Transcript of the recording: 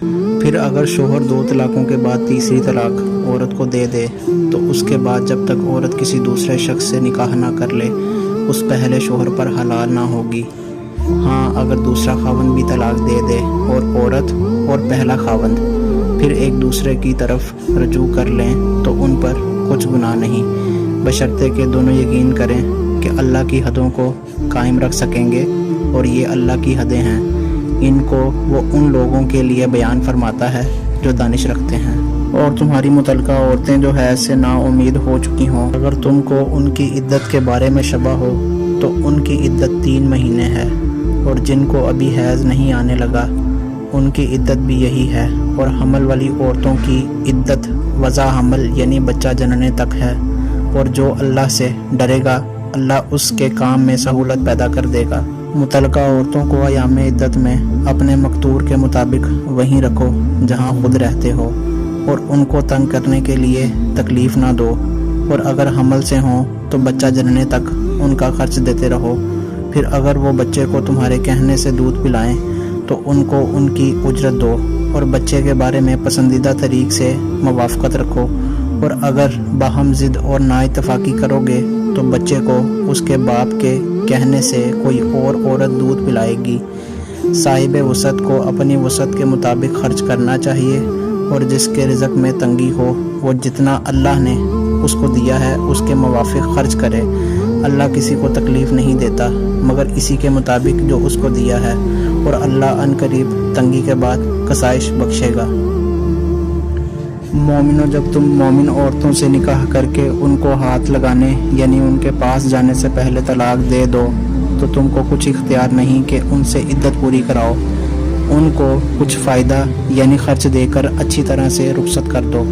پھر اگر شوہر 2 طلاقوں کے بعد تیسری طلاق عورت کو دے دے تو اس کے بعد جب تک عورت کسی دوسرے شخص سے نکاح نہ کر لے اس پہلے شوہر پر حلال نہ ہوگی۔ ہاں اگر دوسرا خاوند بھی طلاق دے دے اور عورت اور پہلا خاوند پھر ایک دوسرے کی طرف رجوع کر لیں تو ان پر کچھ گناہ نہیں، بشرطے کہ دونوں یقین کریں کہ اللہ کی حدوں کو قائم رکھ سکیں گے، اور یہ اللہ کی حدیں ہیں، ان کو وہ ان لوگوں کے لیے بیان فرماتا ہے جو دانش رکھتے ہیں۔ اور تمہاری متعلقہ عورتیں جو حیض سے نا امید ہو چکی ہوں، اگر تم کو ان کی عدت کے بارے میں شبہ ہو تو ان کی عدت 3 مہینے ہے، اور جن کو ابھی حیض نہیں آنے لگا ان کی عدت بھی یہی ہے، اور حمل والی عورتوں کی عدت وضع حمل یعنی بچہ جننے تک ہے، اور جو اللہ سے ڈرے گا اللہ اس کے کام میں سہولت پیدا کر دے گا۔ متعلقہ عورتوں کو ایام عدت میں اپنے مقدور کے مطابق وہیں رکھو جہاں خود رہتے ہو، اور ان کو تنگ کرنے کے لیے تکلیف نہ دو، اور اگر حمل سے ہوں تو بچہ جننے تک ان کا خرچ دیتے رہو۔ پھر اگر وہ بچے کو تمہارے کہنے سے دودھ پلائیں تو ان کو ان کی اجرت دو، اور بچے کے بارے میں پسندیدہ طریق سے موافقت رکھو، اور اگر باہم ضد اور نا اتفاقی کرو گے تو بچے کو اس کے باپ کے کہنے سے کوئی اور عورت دودھ پلائے گی۔ صاحب وسعت کو اپنی وسعت کے مطابق خرچ کرنا چاہیے، اور جس کے رزق میں تنگی ہو وہ جتنا اللہ نے اس کو دیا ہے اس کے موافق خرچ کرے۔ اللہ کسی کو تکلیف نہیں دیتا مگر اسی کے مطابق جو اس کو دیا ہے، اور اللہ ان قریب تنگی کے بعد کسائش بخشے گا۔ مومنوں، جب تم مومن عورتوں سے نکاح کر کے ان کو ہاتھ لگانے یعنی ان کے پاس جانے سے پہلے طلاق دے دو تو تم کو کچھ اختیار نہیں کہ ان سے عدت پوری کراؤ، ان کو کچھ فائدہ یعنی خرچ دے کر اچھی طرح سے رخصت کر دو۔